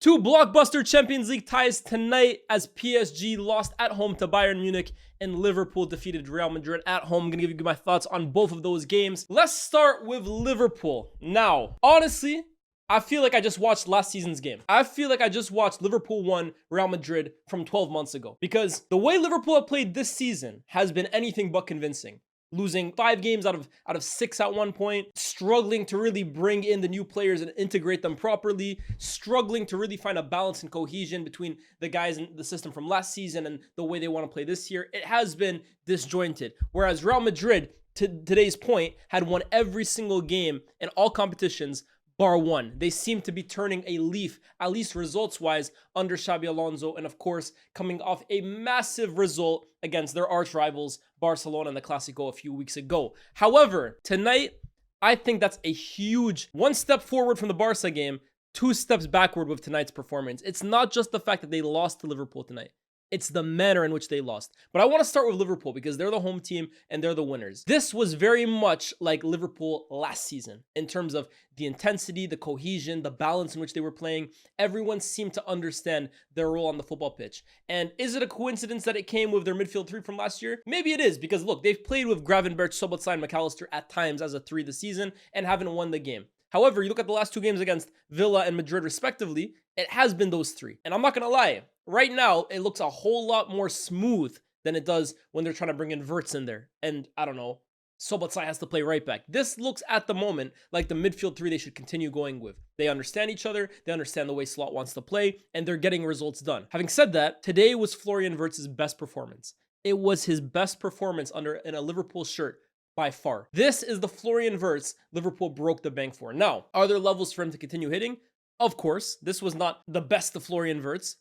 Two blockbuster Champions League ties tonight as PSG lost at home to Bayern Munich and Liverpool defeated Real Madrid at home. I'm going to give you my thoughts on both of those games. Let's start with Liverpool. Now, honestly, I feel like I just watched last season's game. I feel like I just watched Liverpool 1 Real Madrid from 12 months ago. Because the way Liverpool have played this season has been anything but convincing. Losing 5 games out of 6 at one point, struggling to really bring in the new players and integrate them properly, struggling to really find a balance and cohesion between the guys in the system from last season and the way they want to play this year. It has been disjointed. Whereas Real Madrid, to today's point, had won every single game in all competitions bar one. They seem to be turning a leaf, at least results-wise, under Xabi Alonso, and of course, coming off a massive result against their arch rivals, Barcelona, in the Clásico a few weeks ago. However, tonight, I think that's a huge 1 step forward from the Barca game, 2 steps backward with tonight's performance. It's not just the fact that they lost to Liverpool tonight. It's the manner in which they lost. But I want to start with Liverpool because they're the home team and they're the winners. This was very much like Liverpool last season in terms of the intensity, the cohesion, the balance in which they were playing. Everyone seemed to understand their role on the football pitch. And is it a coincidence that it came with their midfield 3 from last year? Maybe it is because look, they've played with Gravenberch, Szoboszlai, and McAllister at times as a 3 this season and haven't won the game. However, you look at the last 2 games against Villa and Madrid respectively, it has been those 3. And I'm not going to lie, right now, it looks a whole lot more smooth than it does when they're trying to bring in Wirtz in there. And I don't know, Szoboszlai has to play right back. This looks at the moment like the midfield 3 they should continue going with. They understand each other, they understand the way Slot wants to play, and they're getting results done. Having said that, today was Florian Wirtz's best performance. It was his best performance in a Liverpool shirt by far. This is the Florian Wirtz Liverpool broke the bank for. Now, are there levels for him to continue hitting? Of course, this was not the best of Florian Wirtz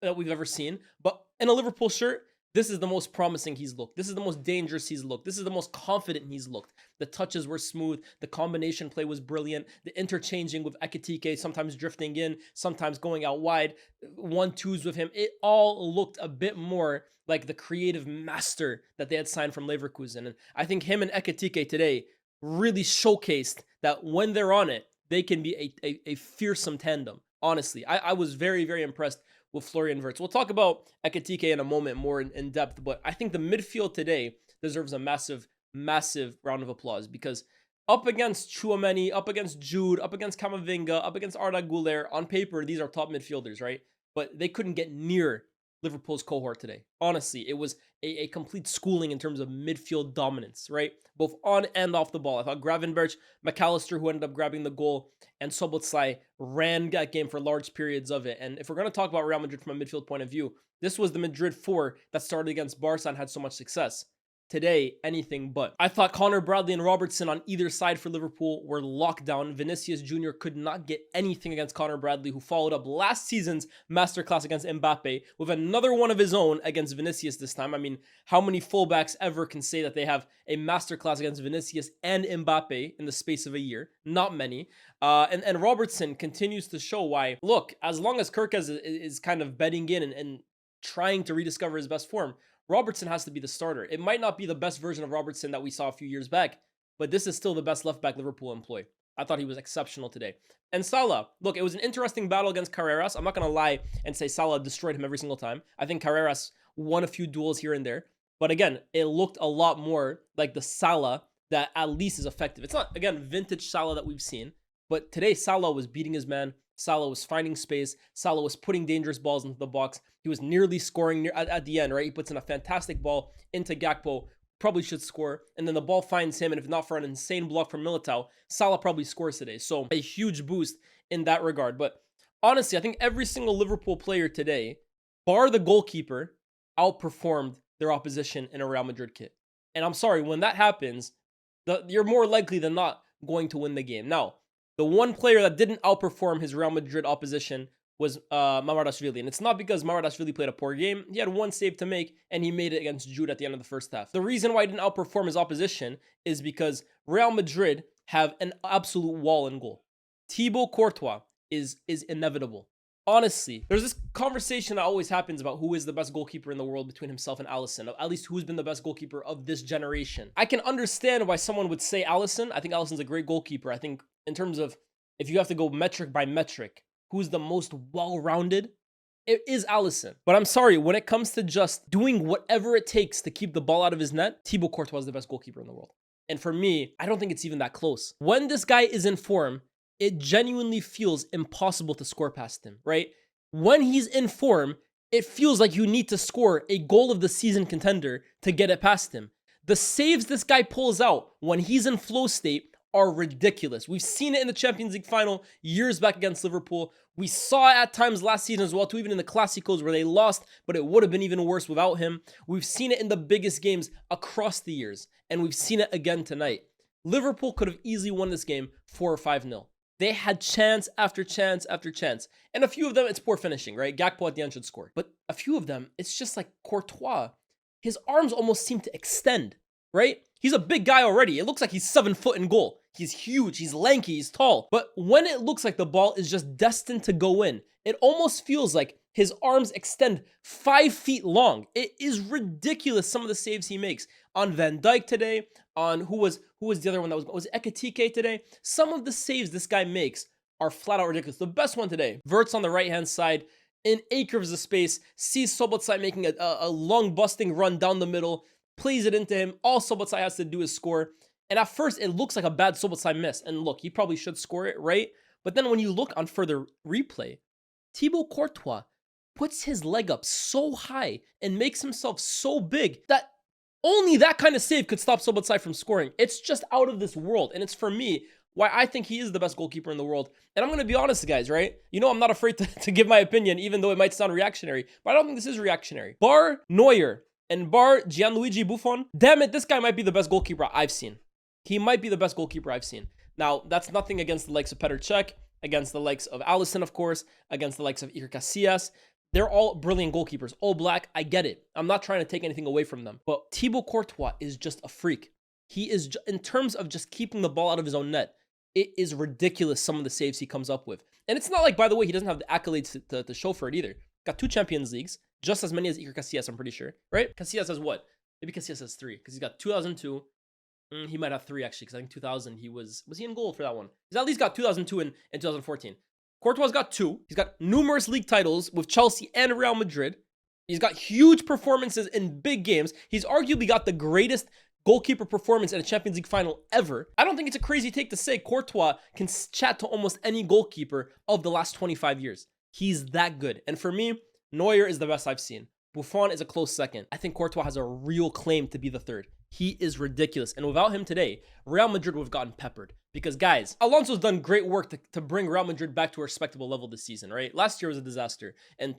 that we've ever seen, but in a Liverpool shirt, this is the most promising he's looked. This is the most dangerous he's looked. This is the most confident he's looked. The touches were smooth. The combination play was brilliant. The interchanging with Ekitike, sometimes drifting in, sometimes going out wide, 1-2s with him. It all looked a bit more like the creative master that they had signed from Leverkusen. And I think him and Ekitike today really showcased that when they're on it, they can be a fearsome tandem. Honestly, I was very, very impressed with Florian Wirtz. We'll talk about Ekitike in a moment more in depth, but I think the midfield today deserves a massive, massive round of applause because up against Tchouaméni, up against Jude, up against Camavinga, up against Arda Güler, on paper, these are top midfielders, right? But they couldn't get near Liverpool's cohort today. Honestly, it was a complete schooling in terms of midfield dominance, right? Both on and off the ball. I thought Gravenberch, McAllister, who ended up grabbing the goal, and Szoboszlai ran that game for large periods of it. And if we're going to talk about Real Madrid from a midfield point of view, this was the Madrid 4 that started against Barca and had so much success. Today, anything but. I thought Connor Bradley and Robertson on either side for Liverpool were locked down. Vinicius Jr. could not get anything against Connor Bradley, who followed up last season's masterclass against Mbappe with another one of his own against Vinicius this time. I mean, how many fullbacks ever can say that they have a masterclass against Vinicius and Mbappe in the space of a year? Not many. And Robertson continues to show why, look, as long as Kirkes is kind of betting in and trying to rediscover his best form, Robertson has to be the starter. It might not be the best version of Robertson that we saw a few years back, but this is still the best left back Liverpool employ. I thought he was exceptional today. And Salah, look, it was an interesting battle against Carreras. I'm not going to lie and say Salah destroyed him every single time. I think Carreras won a few duels here and there. But again, it looked a lot more like the Salah that at least is effective. It's not, again, vintage Salah that we've seen. But today, Salah was beating his man. Salah was finding space. Salah was putting dangerous balls into the box. He was nearly scoring at the end, right? He puts in a fantastic ball into Gakpo. Probably should score. And then the ball finds him. And if not for an insane block from Militao, Salah probably scores today. So a huge boost in that regard. But honestly, I think every single Liverpool player today, bar the goalkeeper, outperformed their opposition in a Real Madrid kit. And I'm sorry, when that happens, you're more likely than not going to win the game. Now, the one player that didn't outperform his Real Madrid opposition was Mamardashvili. And it's not because Mamardashvili played a poor game. He had one save to make, and he made it against Jude at the end of the first half. The reason why he didn't outperform his opposition is because Real Madrid have an absolute wall in goal. Thibaut Courtois is inevitable. Honestly, there's this conversation that always happens about who is the best goalkeeper in the world between himself and Alisson, at least who's been the best goalkeeper of this generation. I can understand why someone would say Alisson. I think Alisson's a great goalkeeper. I think in terms of if you have to go metric by metric, who's the most well-rounded, it is Alisson. But I'm sorry, when it comes to just doing whatever it takes to keep the ball out of his net, Thibaut Courtois is the best goalkeeper in the world. And for me, I don't think it's even that close. When this guy is in form, it genuinely feels impossible to score past him, right? When he's in form, it feels like you need to score a goal of the season contender to get it past him. The saves this guy pulls out when he's in flow state are ridiculous. We've seen it in the Champions League final years back against Liverpool. We saw it at times last season as well, too, even in the Clásicos where they lost, but it would have been even worse without him. We've seen it in the biggest games across the years, and we've seen it again tonight. Liverpool could have easily won this game 4 or 5-0. They had chance after chance after chance. And a few of them, it's poor finishing, right? Gakpo at the end should score. But a few of them, it's just like Courtois. His arms almost seem to extend, right? He's a big guy already. It looks like he's 7 foot in goal. He's huge, he's lanky, he's tall. But when it looks like the ball is just destined to go in, it almost feels like his arms extend 5 feet long. It is ridiculous, some of the saves he makes. On Van Dijk today, on who was the other one that was Ekitike today? Some of the saves this guy makes are flat out ridiculous. The best one today, Verts on the right-hand side, in acres of space, sees Szoboszlai making a long busting run down the middle, plays it into him. All Szoboszlai has to do is score. And at first, it looks like a bad Szoboszlai miss. And look, he probably should score it, right? But then when you look on further replay, Thibaut Courtois puts his leg up so high and makes himself so big that only that kind of save could stop Szoboszlai from scoring. It's just out of this world. And it's, for me, why I think he is the best goalkeeper in the world. And I'm going to be honest, guys, right? You know I'm not afraid to give my opinion, even though it might sound reactionary. But I don't think this is reactionary. Bar Neuer and bar Gianluigi Buffon, damn it, this guy might be the best goalkeeper I've seen. He might be the best goalkeeper I've seen. Now, that's nothing against the likes of Petr Cech, against the likes of Alisson, of course, against the likes of Iker Casillas. They're all brilliant goalkeepers. All black, I get it. I'm not trying to take anything away from them. But Thibaut Courtois is just a freak. He is, in terms of just keeping the ball out of his own net, it is ridiculous some of the saves he comes up with. And it's not like, by the way, he doesn't have the accolades to show for it either. Got 2 Champions Leagues, just as many as Iker Casillas, I'm pretty sure, right? Casillas has what? Maybe Casillas has 3, because he's got 2002. He might have 3, actually, because I think 2000, was he in goal for that one? He's at least got 2002 and 2014. Courtois got 2. He's got numerous league titles with Chelsea and Real Madrid. He's got huge performances in big games. He's arguably got the greatest goalkeeper performance in a Champions League final ever. I don't think it's a crazy take to say Courtois can chat to almost any goalkeeper of the last 25 years. He's that good. And for me, Neuer is the best I've seen. Buffon is a close second. I think Courtois has a real claim to be the third. He is ridiculous. And without him today, Real Madrid would have gotten peppered. Because, guys, Alonso's done great work to bring Real Madrid back to a respectable level this season, right? Last year was a disaster. And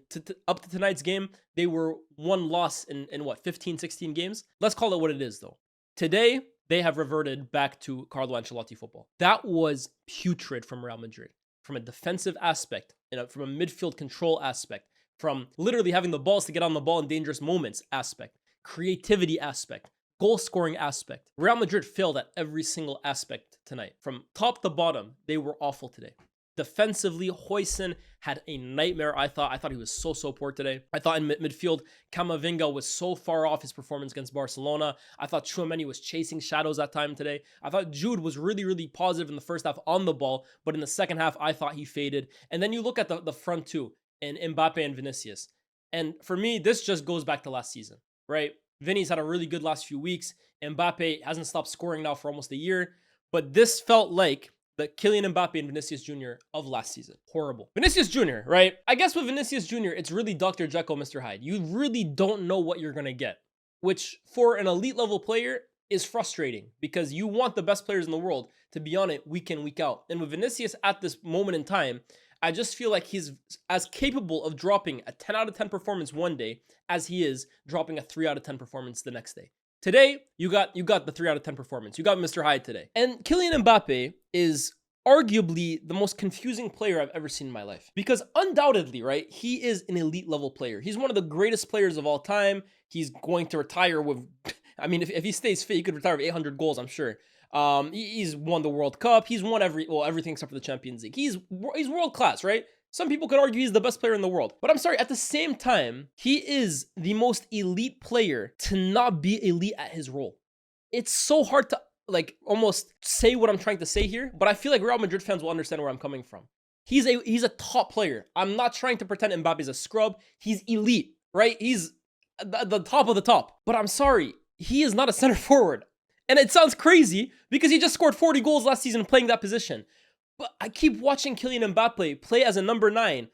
up to tonight's game, they were 1 loss in what, 15, 16 games? Let's call it what it is, though. Today, they have reverted back to Carlo Ancelotti football. That was putrid from Real Madrid. From a defensive aspect, from a midfield control aspect, from literally having the balls to get on the ball in dangerous moments aspect, creativity aspect, goal scoring aspect. Real Madrid failed at every single aspect tonight. From top to bottom, they were awful today. Defensively, Huijsen had a nightmare, I thought. I thought he was so poor today. I thought in midfield, Camavinga was so far off his performance against Barcelona. I thought Tchouaméni was chasing shadows that time today. I thought Jude was really positive in the first half on the ball, but in the second half, I thought he faded. And then you look at the front two, and Mbappe and Vinicius. And for me, this just goes back to last season, right? Vinny's had a really good last few weeks. Mbappe hasn't stopped scoring now for almost a year. But this felt like the Kylian Mbappe and Vinicius Jr. of last season. Horrible. Vinicius Jr., right? I guess with Vinicius Jr., it's really Dr. Jekyll, Mr. Hyde. You really don't know what you're going to get, which for an elite level player is frustrating because you want the best players in the world to be on it week in, week out. And with Vinicius at this moment in time, I just feel like he's as capable of dropping a 10 out of 10 performance one day as he is dropping a 3 out of 10 performance the next day. Today, you got the 3 out of 10 performance. You got Mr. Hyde today. And Kylian Mbappe is arguably the most confusing player I've ever seen in my life. Because undoubtedly, right, he is an elite level player. He's one of the greatest players of all time. He's going to retire with, I mean, if he stays fit, he could retire with 800 goals, I'm sure. He's won the World Cup. He's won everything except for the Champions League. He's world class, right? Some people could argue he's the best player in the world. But I'm sorry, at the same time, he is the most elite player to not be elite at his role. It's so hard to almost say what I'm trying to say here, but I feel like Real Madrid fans will understand where I'm coming from. He's a top player. I'm not trying to pretend Mbappe's a scrub. He's elite, right? He's the top of the top. But I'm sorry, he is not a center forward. And it sounds crazy because he just scored 40 goals last season playing that position. But I keep watching Kylian Mbappe play as a number 9.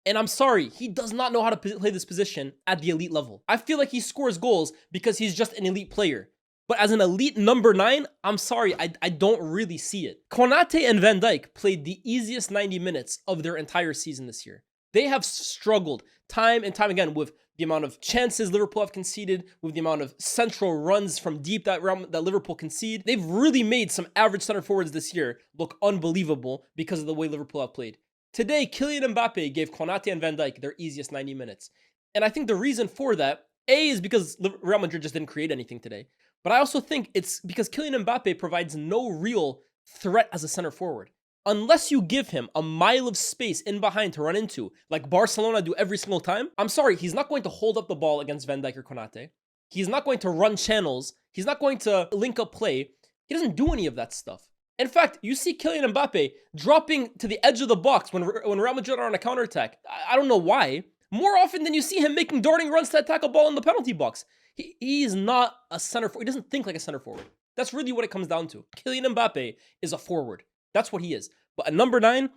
And I'm sorry, he does not know how to play this position at the elite level. I feel like he scores goals because he's just an elite player. But as an elite number 9, I'm sorry, I don't really see it. Konate and Van Dijk played the easiest 90 minutes of their entire season this year. They have struggled time and time again with the amount of chances Liverpool have conceded, with the amount of central runs from deep that Liverpool concede. They've really made some average center forwards this year look unbelievable because of the way Liverpool have played. Today, Kylian Mbappe gave Konate and Van Dijk their easiest 90 minutes. And I think the reason for that, A, is because Real Madrid just didn't create anything today. But I also think it's because Kylian Mbappe provides no real threat as a center forward. Unless you give him a mile of space in behind to run into, like Barcelona do every single time, I'm sorry, he's not going to hold up the ball against Van Dijk or Konate. He's not going to run channels. He's not going to link up play. He doesn't do any of that stuff. In fact, you see Kylian Mbappe dropping to the edge of the box when Real Madrid are on a counterattack. I don't know why. More often than you see him making darting runs to attack a ball in the penalty box. He is not a center forward. He doesn't think like a center forward. That's really what it comes down to. Kylian Mbappe is a forward. That's what he is. But a number 9,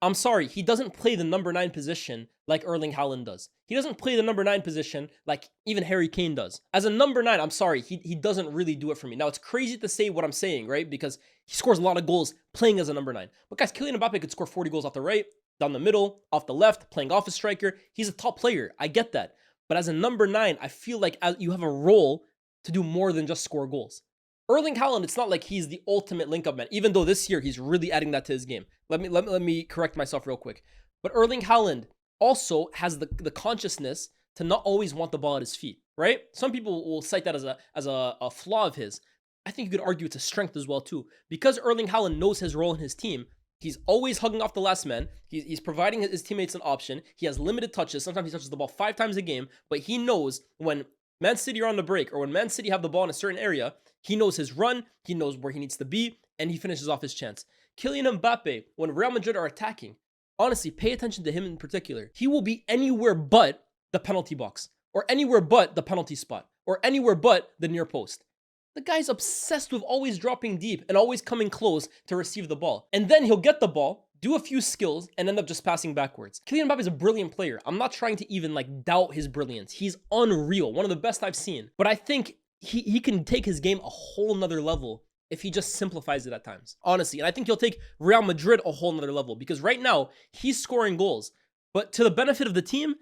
I'm sorry, he doesn't play the number 9 position like Erling Haaland does. He doesn't play the number 9 position like even Harry Kane does. As a number 9, I'm sorry, he doesn't really do it for me. Now, it's crazy to say what I'm saying, right? Because he scores a lot of goals playing as a number 9. But guys, Kylian Mbappe could score 40 goals off the right, down the middle, off the left, playing off a striker. He's a top player. I get that. But as a number 9, I feel like you have a role to do more than just score goals. Erling Haaland, it's not like he's the ultimate link-up man, even though this year he's really adding that to his game. Let me correct myself real quick. But Erling Haaland also has the consciousness to not always want the ball at his feet, right? Some people will cite that as a flaw of his. I think you could argue it's a strength as well too. Because Erling Haaland knows his role in his team, he's always hugging off the last man. He's providing his teammates an option. He has limited touches. Sometimes he touches the ball 5 times a game, but he knows when Man City are on the break or when Man City have the ball in a certain area, he knows his run, he knows where he needs to be, and he finishes off his chance. Kylian Mbappe, when Real Madrid are attacking, honestly, pay attention to him in particular. He will be anywhere but the penalty box, or anywhere but the penalty spot, or anywhere but the near post. The guy's obsessed with always dropping deep and always coming close to receive the ball. And then he'll get the ball, do a few skills, and end up just passing backwards. Kylian Mbappe is a brilliant player. I'm not trying to even doubt his brilliance. He's unreal, one of the best I've seen. But I think he can take his game a whole nother level if he just simplifies it at times, honestly. And I think he'll take Real Madrid a whole nother level because right now he's scoring goals. But to the benefit of the team,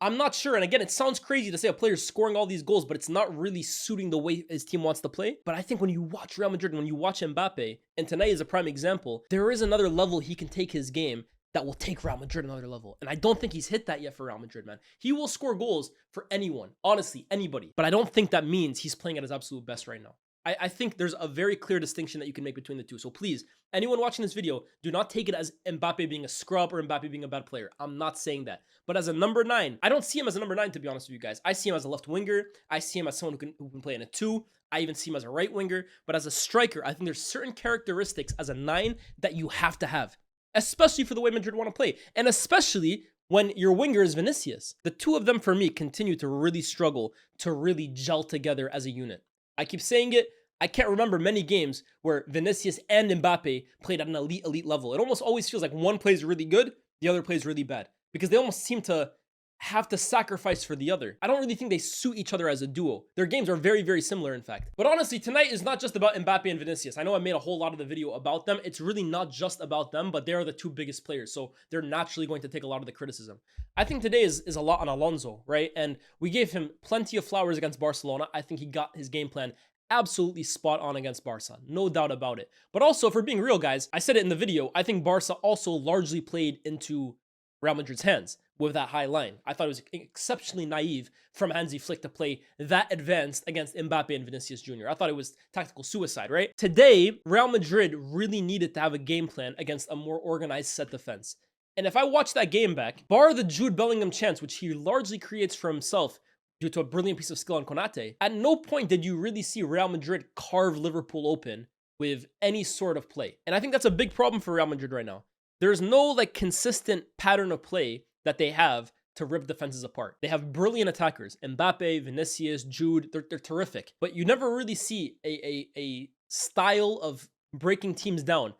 I'm not sure. And again, it sounds crazy to say a player's scoring all these goals, but it's not really suiting the way his team wants to play. But I think when you watch Real Madrid, when you watch Mbappe, and tonight is a prime example, there is another level he can take his game that will take Real Madrid another level. And I don't think he's hit that yet for Real Madrid, man. He will score goals for anyone, honestly, anybody. But I don't think that means he's playing at his absolute best right now. I think there's a very clear distinction that you can make between the two. So please, anyone watching this video, do not take it as Mbappe being a scrub or Mbappe being a bad player. I'm not saying that. But as a number 9, I don't see him as a number 9, to be honest with you guys. I see him as a left winger. I see him as someone who can play in a 2. I even see him as a right winger. But as a striker, I think there's certain characteristics as a 9 that you have to have, especially for the way Madrid want to play. And especially when your winger is Vinicius. The two of them, for me, continue to really struggle to really gel together as a unit. I keep saying it. I can't remember many games where Vinicius and Mbappe played at an elite level. It almost always feels like one plays really good, the other plays really bad. Because they almost seem to have to sacrifice for the other. I don't really think they suit each other as a duo. Their games are very, very similar, in fact. But honestly, tonight is not just about Mbappe and Vinicius. I know I made a whole lot of the video about them. It's really not just about them, but they are the two biggest players. So they're naturally going to take a lot of the criticism. I think today is a lot on Alonso, right? And we gave him plenty of flowers against Barcelona. I think he got his game plan absolutely spot on against Barca. No doubt about it. But also, for being real, guys, I said it in the video, I think Barca also largely played into Real Madrid's hands with that high line. I thought it was exceptionally naive from Hansi Flick to play that advanced against Mbappe and Vinicius Jr. I thought it was tactical suicide, right? Today, Real Madrid really needed to have a game plan against a more organized set defense. And if I watch that game back, bar the Jude Bellingham chance, which he largely creates for himself, due to a brilliant piece of skill on Konate, at no point did you really see Real Madrid carve Liverpool open with any sort of play. And I think that's a big problem for Real Madrid right now. There's no like consistent pattern of play that they have to rip defenses apart. They have brilliant attackers, Mbappe, Vinicius, Jude, they're terrific. But you never really see a style of breaking teams down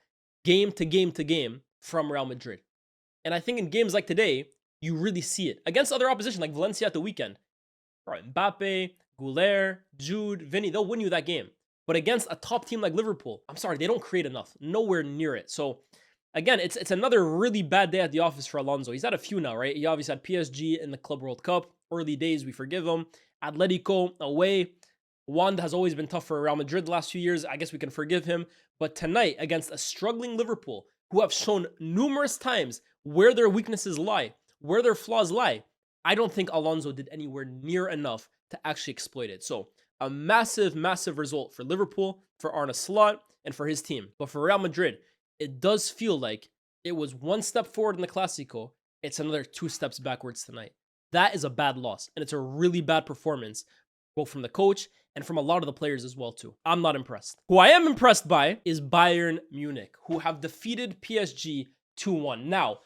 game to game to game from Real Madrid. And I think in games like today, you really see it. Against other opposition like Valencia at the weekend, right, Mbappe, Goulet, Jude, Vini, they'll win you that game. But against a top team like Liverpool, I'm sorry, they don't create enough. Nowhere near it. So again, it's another really bad day at the office for Alonso. He's had a few now, right? He obviously had PSG in the Club World Cup. Early days, we forgive him. Atletico away. Wanda has always been tough for Real Madrid the last few years. I guess we can forgive him. But tonight, against a struggling Liverpool, who have shown numerous times where their weaknesses lie, where their flaws lie, I don't think Alonso did anywhere near enough to actually exploit it. So a massive, massive result for Liverpool, for Arne Slot, and for his team. But for Real Madrid, it does feel like it was one step forward in the Clásico. It's another 2 steps backwards tonight. That is a bad loss, and it's a really bad performance, both from the coach and from a lot of the players as well, too. I'm not impressed. Who I am impressed by is Bayern Munich, who have defeated PSG 2-1. Now,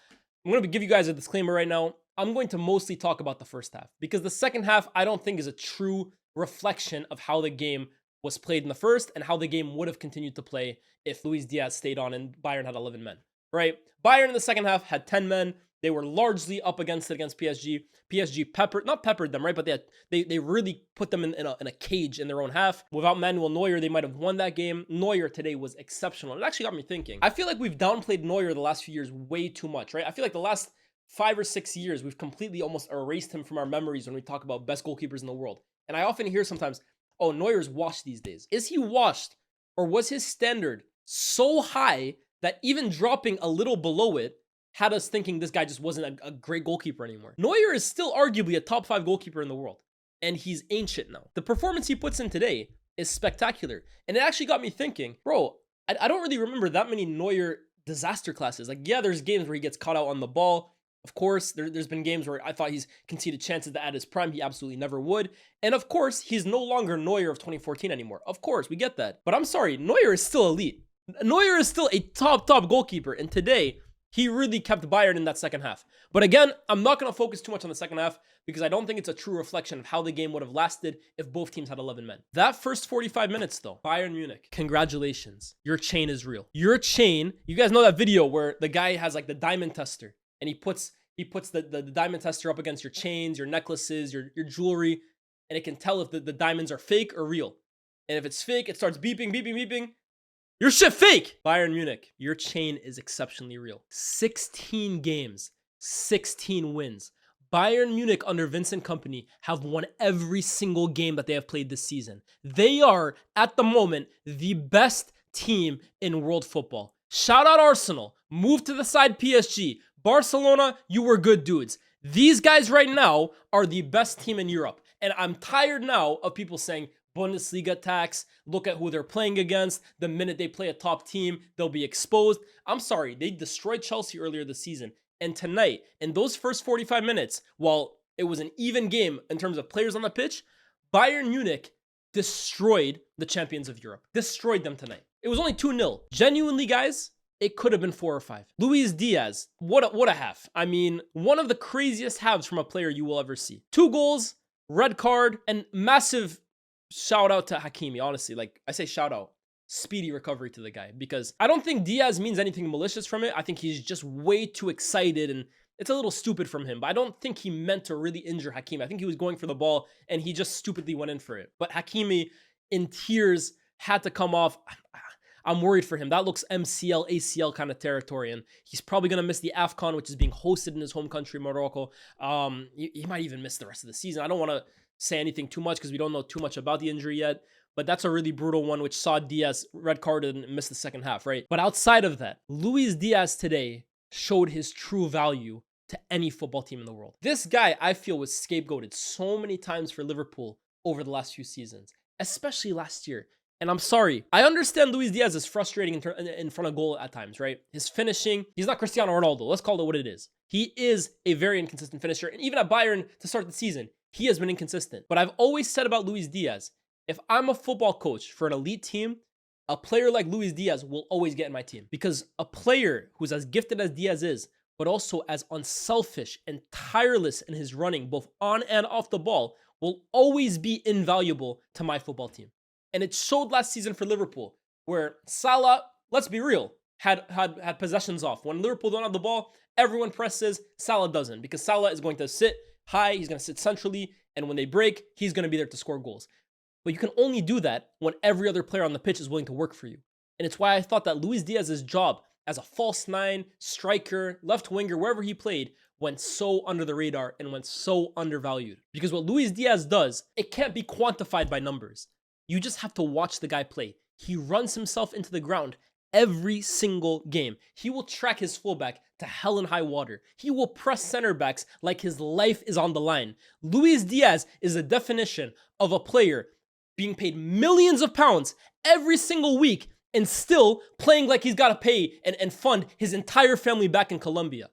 I'm going to give you guys a disclaimer right now. I'm going to mostly talk about the first half, because the second half, I don't think is a true reflection of how the game was played in the first and how the game would have continued to play if Luis Diaz stayed on and Bayern had 11 men, right? Bayern in the second half had 10 men. They were largely up against it against PSG. PSG not peppered them, right? But they really put them in a cage in their own half. Without Manuel Neuer, they might have won that game. Neuer today was exceptional. It actually got me thinking. I feel like we've downplayed Neuer the last few years way too much, right? I feel like the last 5 or 6 years, we've completely almost erased him from our memories when we talk about best goalkeepers in the world. And I often hear sometimes, oh, Neuer's washed these days. Is he washed, or was his standard so high that even dropping a little below it had us thinking this guy just wasn't a great goalkeeper anymore? Neuer is still arguably a top 5 goalkeeper in the world, and he's ancient now. The performance he puts in today is spectacular, and it actually got me thinking, bro, I don't really remember that many Neuer disaster classes. Like, yeah, there's games where he gets caught out on the ball. Of course, there's been games where I thought he's conceded chances that at his prime, he absolutely never would. And of course, he's no longer Neuer of 2014 anymore. Of course, we get that. But I'm sorry, Neuer is still elite. Neuer is still a top goalkeeper. And today, he really kept Bayern in that second half. But again, I'm not going to focus too much on the second half because I don't think it's a true reflection of how the game would have lasted if both teams had 11 men. That first 45 minutes though, Bayern Munich, congratulations. Your chain is real. Your chain, you guys know that video where the guy has like the diamond tester and he puts the diamond tester up against your chains, your necklaces, your jewelry, and it can tell if the diamonds are fake or real. And if it's fake, it starts beeping, beeping, beeping. Your shit fake! Bayern Munich, your chain is exceptionally real. 16 games, 16 wins. Bayern Munich under Vincent Kompany have won every single game that they have played this season. They are, at the moment, the best team in world football. Shout out Arsenal. Move to the side PSG. Barcelona, you were good dudes. These guys right now are the best team in Europe. And I'm tired now of people saying Bundesliga tax, look at who they're playing against. The minute they play a top team, they'll be exposed. I'm sorry, they destroyed Chelsea earlier this season. And tonight, in those first 45 minutes, while it was an even game in terms of players on the pitch, Bayern Munich destroyed the champions of Europe. Destroyed them tonight. It was only 2-0. Genuinely, guys, it could have been 4 or 5. Luis Diaz, what a half. I mean, one of the craziest halves from a player you will ever see. 2 goals, red card, and massive shout out to Hakimi, honestly. Like, I say shout out. Speedy recovery to the guy, because I don't think Diaz means anything malicious from it. I think he's just way too excited, and it's a little stupid from him. But I don't think he meant to really injure Hakimi. I think he was going for the ball, and he just stupidly went in for it. But Hakimi, in tears, had to come off. I'm worried for him. That looks MCL, ACL kind of territory, and he's probably going to miss the AFCON, which is being hosted in his home country, Morocco. He might even miss the rest of the season. I don't want to say anything too much because we don't know too much about the injury yet, but that's a really brutal one, which saw Diaz red carded and miss the second half, right? But outside of that, Luis Diaz today showed his true value to any football team in the world. This guy, I feel, was scapegoated so many times for Liverpool over the last few seasons, especially last year. And I'm sorry, I understand Luis Diaz is frustrating in front of goal at times, right? His finishing, he's not Cristiano Ronaldo. Let's call it what it is. He is a very inconsistent finisher. And even at Bayern to start the season, he has been inconsistent. But I've always said about Luis Diaz, if I'm a football coach for an elite team, a player like Luis Diaz will always get in my team, because a player who's as gifted as Diaz is, but also as unselfish and tireless in his running, both on and off the ball, will always be invaluable to my football team. And it showed last season for Liverpool, where Salah, let's be real, had possessions off. When Liverpool don't have the ball, everyone presses, Salah doesn't, because Salah is going to sit high, he's going to sit centrally, and when they break, he's going to be there to score goals. But you can only do that when every other player on the pitch is willing to work for you. And it's why I thought that Luis Diaz's job as a false nine, striker, left winger, wherever he played, went so under the radar and went so undervalued. Because what Luis Diaz does, it can't be quantified by numbers. You just have to watch the guy play. He runs himself into the ground every single game. He will track his fullback to hell and high water. He will press center backs like his life is on the line. Luis Diaz is a definition of a player being paid millions of pounds every single week and still playing like he's got to pay and fund his entire family back in Colombia.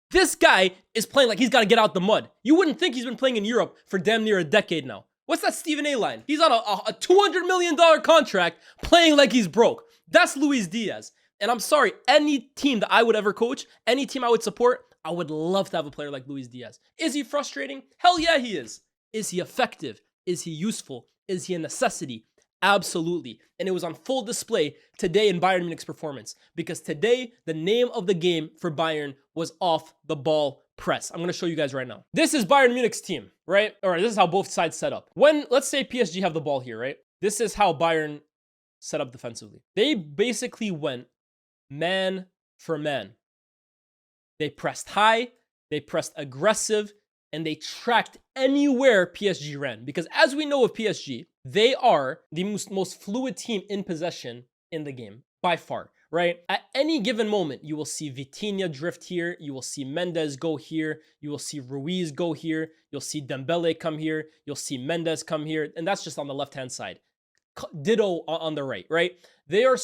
This guy is playing like he's got to get out the mud. You wouldn't think he's been playing in Europe for damn near a decade now. What's that Stephen A line? He's on a $200 million contract playing like he's broke. That's Luis Diaz. And I'm sorry, any team that I would ever coach, any team I would support, I would love to have a player like Luis Diaz. Is he frustrating? Hell yeah, he is. Is he effective? Is he useful? Is he a necessity? Absolutely. And it was on full display today in Bayern Munich's performance, because today the name of the game for Bayern was off the ball press. I'm going to show you guys right now. This is Bayern Munich's team, right? All right, this is how both sides set up. When, let's say PSG have the ball here, right? This is how Bayern set up defensively. They basically went man for man. They pressed high, they pressed aggressive, and they tracked anywhere PSG ran. Because as we know of PSG, they are the most fluid team in possession in the game, by far, right? At any given moment, you will see Vitinha drift here, you will see Mendes go here, you will see Ruiz go here, you'll see Dembele come here, you'll see Mendes come here, and that's just on the left-hand side. Ditto on the right? They're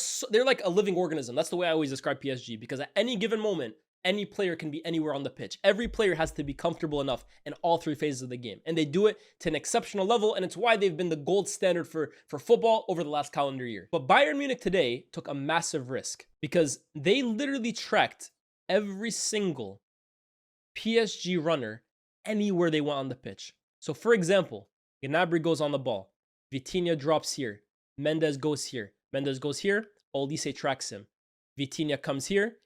like a living organism. That's the way I always describe PSG, because at any given moment, any player can be anywhere on the pitch. Every player has to be comfortable enough in all three phases of the game. And they do it to an exceptional level, and it's why they've been the gold standard for football over the last calendar year. But Bayern Munich today took a massive risk, because they literally tracked every single PSG runner anywhere they went on the pitch. So for example, Gnabry goes on the ball. Vitinha drops here. Mendes goes here. Mendes goes here. Olise tracks him. Vitinha comes here.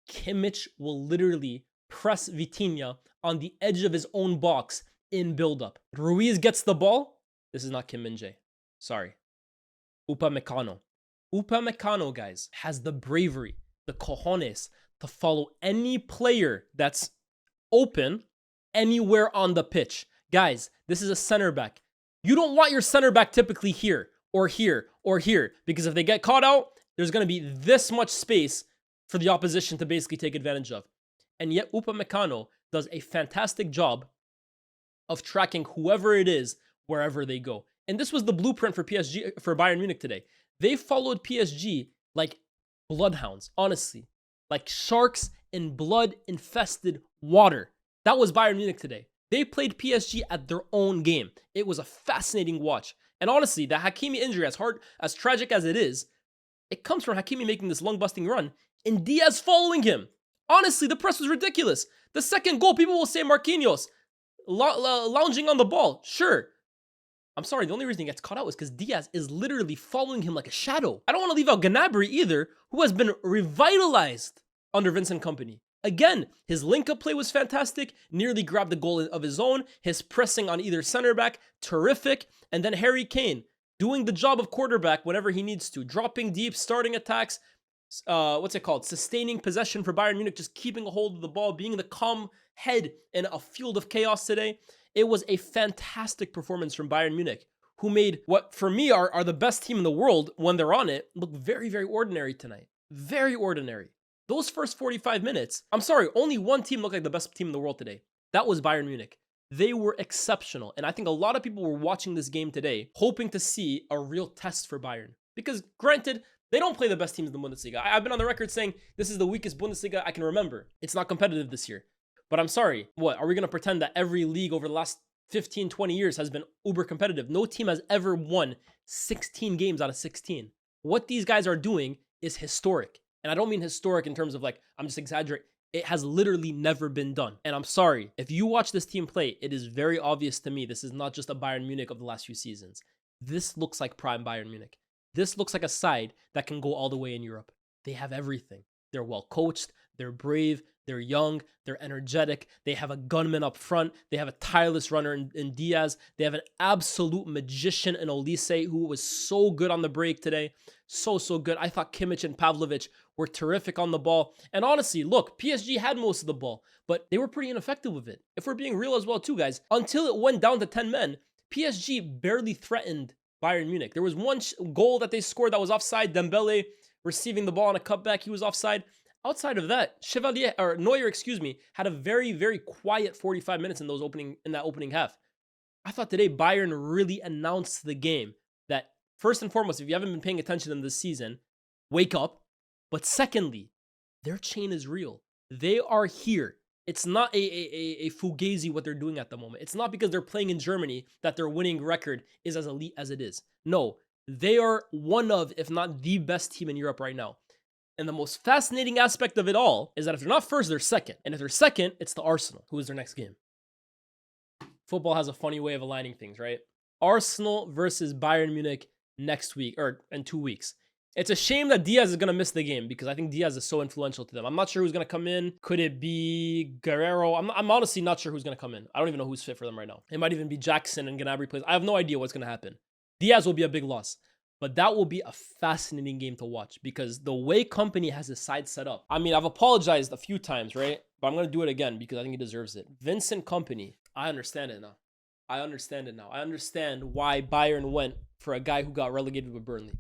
Kimmich will literally press Vitinha on the edge of his own box in build-up. Ruiz gets the ball. This is not Kim Min-jae. Sorry. Upamecano. Upamecano, guys, has the bravery, the cojones to follow any player that's open anywhere on the pitch. Guys, this is a center back. You don't want your center back typically here or here or here, because if they get caught out, there's going to be this much space for the opposition to basically take advantage of. And yet Upamecano does a fantastic job of tracking whoever it is wherever they go. And this was the blueprint for PSG, for Bayern Munich today. They followed PSG like bloodhounds, honestly, like sharks in blood-infested water. That was Bayern Munich today. They played PSG at their own game. It was a fascinating watch. And honestly, the Hakimi injury, as tragic as it is, it comes from Hakimi making this lung-busting run and Diaz following him. Honestly, the press was ridiculous. The second goal, people will say Marquinhos lounging on the ball. Sure. I'm sorry, the only reason he gets caught out is because Diaz is literally following him like a shadow. I don't want to leave out Gnabry either, who has been revitalized under Vincent Kompany. Again, his link-up play was fantastic, nearly grabbed the goal of his own. His pressing on either center back, terrific. And then Harry Kane, doing the job of quarterback whenever he needs to, dropping deep, starting attacks, sustaining possession for Bayern Munich, just keeping a hold of the ball, being the calm head in a field of chaos today. It was a fantastic performance from Bayern Munich, who made what for me are the best team in the world when they're on it look very, very ordinary tonight. Very ordinary. Those first 45 minutes, I'm sorry, only one team looked like the best team in the world today. That was Bayern Munich. They were exceptional. And I think a lot of people were watching this game today, hoping to see a real test for Bayern. Because granted, they don't play the best teams in the Bundesliga. I've been on the record saying this is the weakest Bundesliga I can remember. It's not competitive this year. But I'm sorry, what? Are we going to pretend that every league over the last 15, 20 years has been uber competitive? No team has ever won 16 games out of 16. What these guys are doing is historic. And I don't mean historic in terms of like, I'm just exaggerating. It has literally never been done. And I'm sorry, if you watch this team play, it is very obvious to me this is not just a Bayern Munich of the last few seasons. This looks like prime Bayern Munich. This looks like a side that can go all the way in Europe. They have everything. They're well coached, they're brave, they're young, they're energetic, they have a gunman up front, they have a tireless runner in Diaz, they have an absolute magician in Olise who was so good on the break today. So good. I thought Kimmich and Pavlovic were terrific on the ball. And honestly, look, PSG had most of the ball, but they were pretty ineffective with it. If we're being real as well too, guys, until it went down to 10 men, PSG barely threatened Bayern Munich. There was one goal that they scored that was offside. Dembele receiving the ball on a cutback, he was offside. Outside of that, Neuer, had a very quiet 45 minutes in that opening half. I thought today Bayern really announced the game that first and foremost, if you haven't been paying attention to them this season, wake up. But secondly, their chain is real. They are here. It's not a fugazi what they're doing at the moment. It's not because they're playing in Germany that their winning record is as elite as it is. No, they are one of, if not the best team in Europe right now. And the most fascinating aspect of it all is that if they're not first, they're second. And if they're second, it's the Arsenal, who is their next game. Football has a funny way of aligning things, right? Arsenal versus Bayern Munich next week, or in 2 weeks. It's a shame that Diaz is going to miss the game because I think Diaz is so influential to them. I'm not sure who's going to come in. Could it be Guerrero? I'm honestly not sure who's going to come in. I don't even know who's fit for them right now. It might even be Jackson and Gnabry plays. I have no idea what's going to happen. Diaz will be a big loss. But that will be a fascinating game to watch because the way Kompany has his side set up. I mean, I've apologized a few times, right? But I'm going to do it again because I think he deserves it. Vincent Kompany, I understand it now. I understand why Bayern went for a guy who got relegated with Burnley.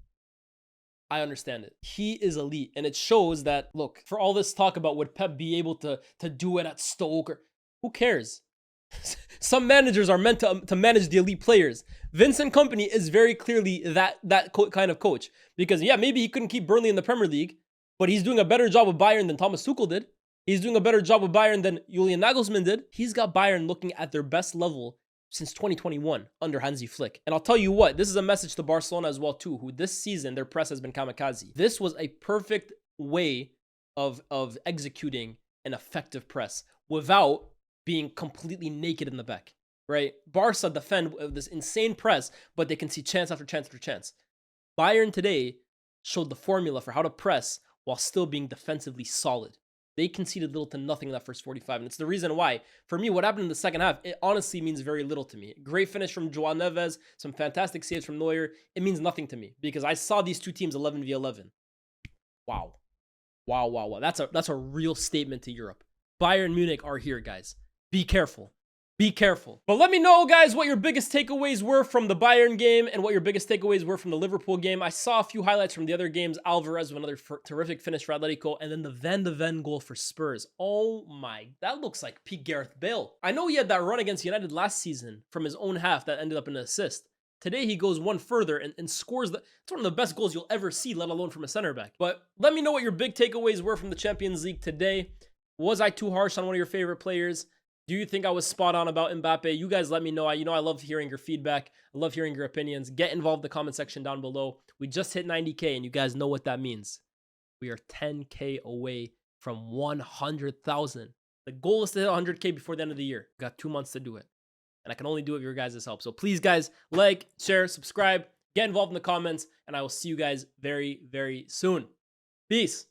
I understand it. He is elite. And it shows that, look, for all this talk about would Pep be able to do it at Stoke, or who cares? Some managers are meant to manage the elite players. Vincent Kompany is very clearly that kind of coach. Because, yeah, maybe he couldn't keep Burnley in the Premier League, but he's doing a better job with Bayern than Thomas Tuchel did. He's doing a better job with Bayern than Julian Nagelsmann did. He's got Bayern looking at their best level since 2021 under Hansi Flick. And I'll tell you what, this is a message to Barcelona as well too, who this season, their press has been kamikaze. This was a perfect way of executing an effective press without being completely naked in the back, right? Barca defend this insane press, but they can see chance after chance after chance. Bayern today showed the formula for how to press while still being defensively solid. They conceded little to nothing in that first 45, and it's the reason why, for me, what happened in the second half, it honestly means very little to me. Great finish from Joao Neves, some fantastic saves from Neuer. It means nothing to me because I saw these two teams 11v11. Wow. That's a real statement to Europe. Bayern Munich are here, guys. Be careful. Be careful. But let me know, guys, what your biggest takeaways were from the Bayern game and what your biggest takeaways were from the Liverpool game. I saw a few highlights from the other games. Alvarez with another terrific finish for Atletico, and then the Van de Ven goal for Spurs. Oh my, that looks like peak Gareth Bale. I know he had that run against United last season from his own half that ended up in an assist. Today, he goes one further and scores. It's one of the best goals you'll ever see, let alone from a center back. But let me know what your big takeaways were from the Champions League today. Was I too harsh on one of your favorite players? Do you think I was spot on about Mbappe? You guys let me know. I love hearing your feedback. I love hearing your opinions. Get involved in the comment section down below. We just hit 90K, and you guys know what that means. We are 10K away from 100,000. The goal is to hit 100K before the end of the year. We've got 2 months to do it. And I can only do it with your guys' help. So please, guys, like, share, subscribe, get involved in the comments, and I will see you guys very, very soon. Peace.